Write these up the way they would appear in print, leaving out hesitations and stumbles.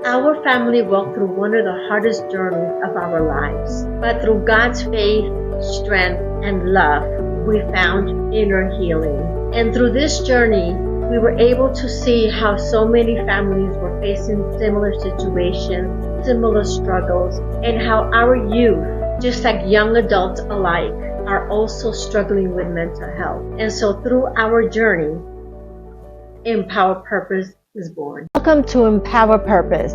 Our family walked through one of the hardest journeys of our lives, but through God's faith, strength, and love, we found inner healing. And through this journey, we were able to see how so many families were facing similar situations, similar struggles, and how our youth, just like young adults alike, are also struggling with mental health. And so through our journey, Empower Purpose is born. Welcome to Empower Purpose,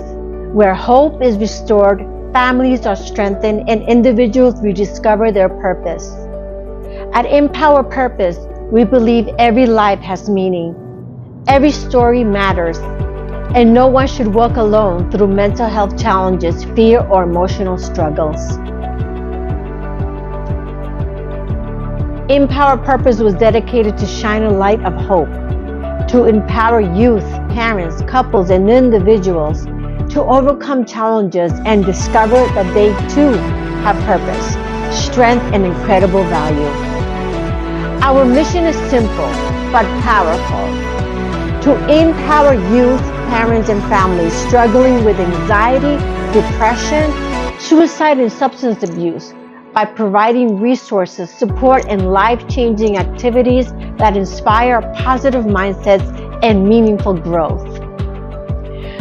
where hope is restored, families are strengthened, and individuals rediscover their purpose. At Empower Purpose, we believe every life has meaning. Every story matters, and no one should walk alone through mental health challenges, fear, or emotional struggles. Empower Purpose was dedicated to shine a light of hope, to empower youth, parents, couples, and individuals to overcome challenges and discover that they too have purpose, strength, and incredible value. Our mission is simple but powerful: to empower youth, parents, and families struggling with anxiety, depression, suicide, and substance abuse by providing resources, support, and life-changing activities that inspire positive mindsets and meaningful growth.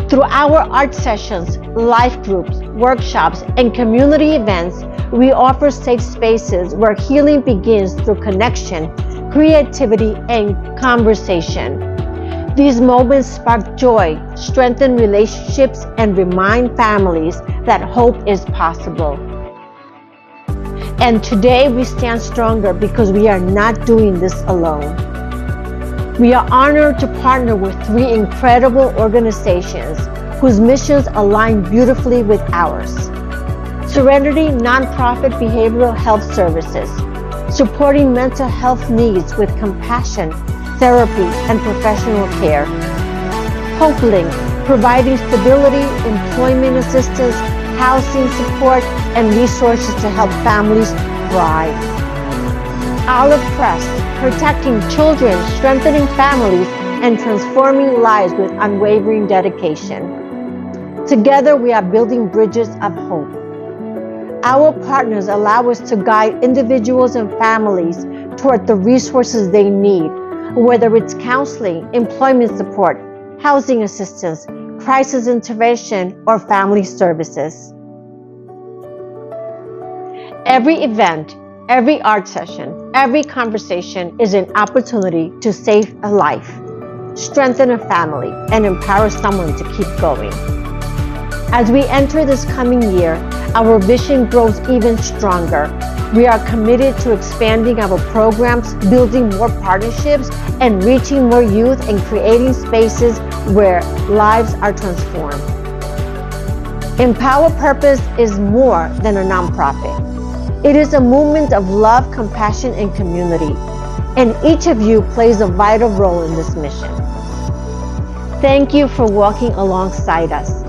Through our art sessions, life groups, workshops, and community events, we offer safe spaces where healing begins through connection, creativity, and conversation. These moments spark joy, strengthen relationships, and remind families that hope is possible. And today we stand stronger because we are not doing this alone. We are honored to partner with 3 incredible organizations whose missions align beautifully with ours. Serenity Nonprofit Behavioral Health Services, supporting mental health needs with compassion, therapy, and professional care. HopeLink, providing stability, employment assistance, housing support, and resources to help families thrive. Olive Press, protecting children, strengthening families, and transforming lives with unwavering dedication. Together, we are building bridges of hope. Our partners allow us to guide individuals and families toward the resources they need, whether it's counseling, employment support, housing assistance, crisis intervention, or family services. Every event, every art session, every conversation is an opportunity to save a life, strengthen a family, and empower someone to keep going. As we enter this coming year, our vision grows even stronger. We are committed to expanding our programs, building more partnerships, and reaching more youth and creating spaces where lives are transformed. Empower Purpose is more than a nonprofit. It is a movement of love, compassion, and community, and each of you plays a vital role in this mission. Thank you for walking alongside us.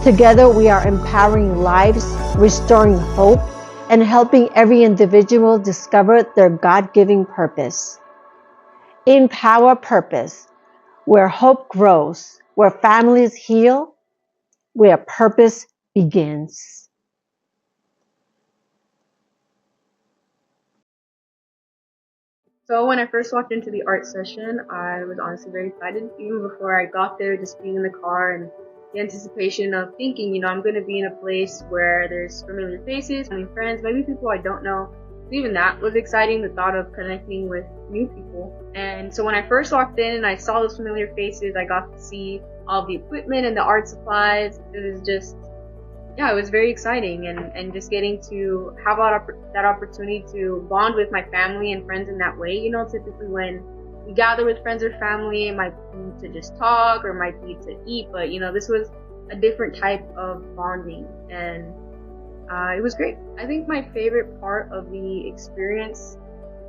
Together, we are empowering lives, restoring hope, and helping every individual discover their God-given purpose. Empower Purpose, where hope grows, where families heal, where purpose begins. So when I first walked into the art session, I was honestly very excited. Even before I got there, just being in the car and the anticipation of thinking, I'm going to be in a place where there's familiar faces, friends, maybe people I don't know. Even that was exciting, the thought of connecting with new people. And so when I first walked in and I saw those familiar faces, I got to see all the equipment and the art supplies. It was just, it was very exciting, and just getting to have that opportunity to bond with my family and friends in that way. Typically when we gather with friends or family, it might be to just talk or it might be to eat, but this was a different type of bonding, and it was great. I think my favorite part of the experience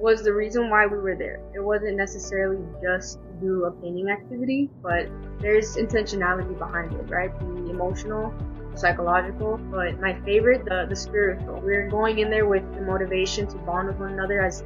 was the reason why we were there. It wasn't necessarily just to do a painting activity, but there's intentionality behind it, right? The emotional, psychological, but my favorite, the spiritual. We're going in there with the motivation to bond with one another as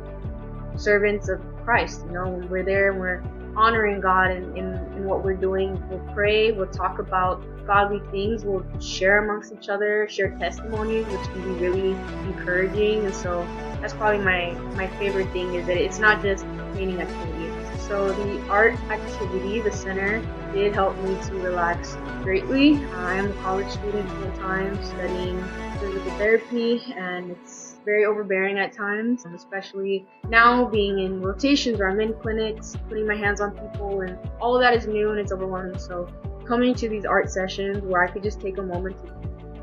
servants of Christ. You know, when we're there and we're honoring God in what we're doing, we'll pray, we'll talk about godly things, we'll share amongst each other, share testimonies, which can be really encouraging. And so that's probably my favorite thing, is that it's not just painting activity. So the art activity, the center, did help me to relax greatly. I am a college student full time studying physical therapy, and it's very overbearing at times, especially now being in rotations or I'm in clinics, putting my hands on people, and all of that is new and it's overwhelming. So coming to these art sessions where I could just take a moment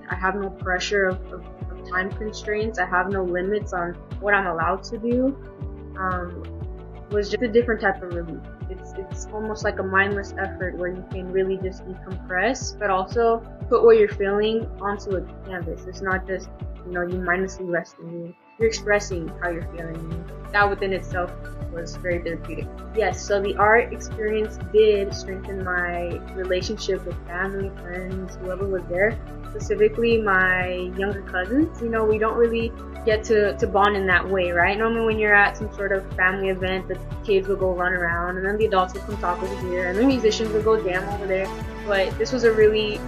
I have no pressure of time constraints, I have no limits on what I'm allowed to do, was just a different type of relief. It's almost like a mindless effort where you can really just decompress, but also put what you're feeling onto a canvas. It's not just, you mindlessly resting. You're expressing how you're feeling. That within itself was very therapeutic. Yes, so the art experience did strengthen my relationship with family, friends, whoever was there. Specifically my younger cousins. We don't really get to bond in that way, right? Normally when you're at some sort of family event, the kids will go run around, and then the adults will come talk over here, and the musicians will go jam over there. But this was a really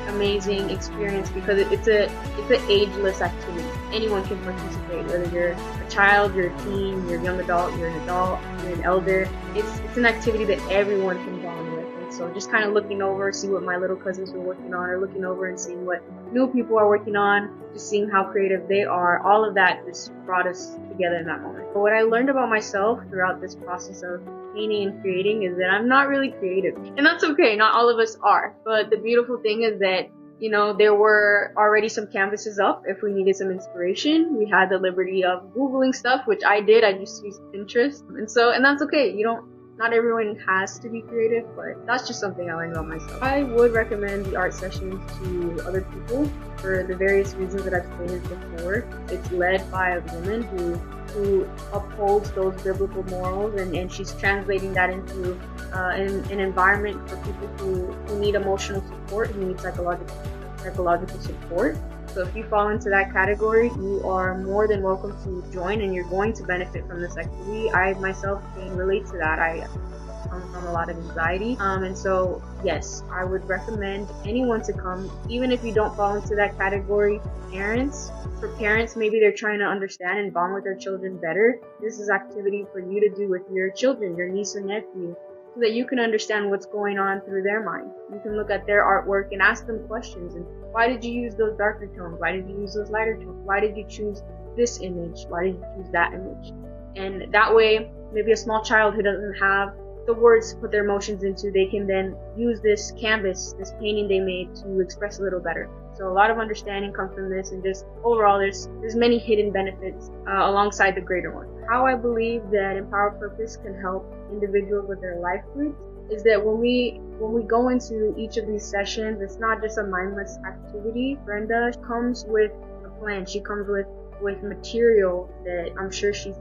amazing experience because it's an ageless activity. Anyone can participate, whether you're a child, you're a teen, you're a young adult, you're an adult, you're an elder. It's an activity that everyone can bond with. And so just kind of looking over, see what my little cousins were working on, or looking over and seeing what new people are working on, just seeing how creative they are, all of that just brought us together in that moment. But what I learned about myself throughout this process of painting and creating is that I'm not really creative. And that's okay, not all of us are. But the beautiful thing is that there were already some canvases up if we needed some inspiration. We had the liberty of Googling stuff, which I did. I just used Pinterest. And that's okay. Not everyone has to be creative, but that's just something I learned about myself. I would recommend the art sessions to other people for the various reasons that I've stated before. It's led by a woman who upholds those biblical morals, and she's translating that into an environment for people who need emotional support, who need psychological support. So if you fall into that category, you are more than welcome to join, and you're going to benefit from this activity. I myself can relate to that. I come from a lot of anxiety, and so yes, I would recommend anyone to come, even if you don't fall into that category. For parents, maybe they're trying to understand and bond with their children better. This is activity for you to do with your children, your niece or nephew, so that you can understand what's going on through their mind. You can look at their artwork and ask them questions. And why did you use those darker tones? Why did you use those lighter tones? Why did you choose this image? Why did you choose that image? And that way, maybe a small child who doesn't have the words to put their emotions into, they can then use this canvas, this painting they made, to express a little better. So a lot of understanding comes from this, and just overall there's many hidden benefits alongside the greater one. How I believe that Empower Purpose can help individuals with their life groups is that when we go into each of these sessions, it's not just a mindless activity. Brenda comes with a plan. She comes with material that I'm sure she's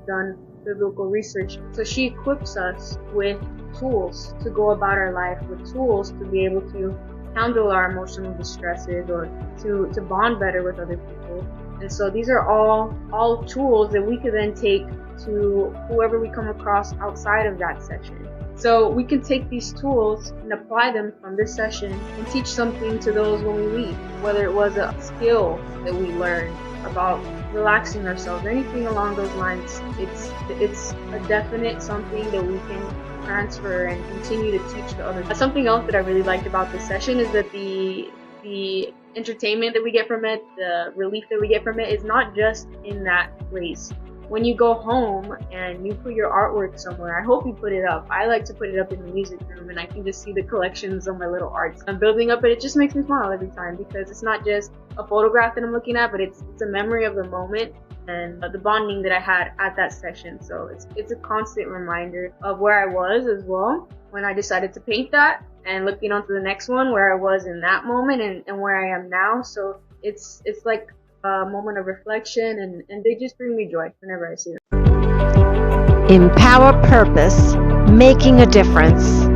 done biblical research. So she equips us with tools to go about our life, with tools to be able to handle our emotional distresses, or to bond better with other people. And so these are all tools that we could then take to whoever we come across outside of that session. So we can take these tools and apply them from this session and teach something to those when we leave, whether it was a skill that we learned about relaxing ourselves, anything along those lines. It's a definite something that we can transfer and continue to teach to others. Something else that I really liked about this session is that the entertainment that we get from it, the relief that we get from it, is not just in that place. When you go home and you put your artwork somewhere, I hope you put it up. I like to put it up in the music room, and I can just see the collections of my little arts I'm building up, and it just makes me smile every time, because it's not just a photograph that I'm looking at, but it's a memory of the moment and the bonding that I had at that session. So it's a constant reminder of where I was as well when I decided to paint that, and looking on to the next one where I was in that moment and where I am now. So it's like a moment of reflection, and they just bring me joy whenever I see them. Empower Purpose, making a difference.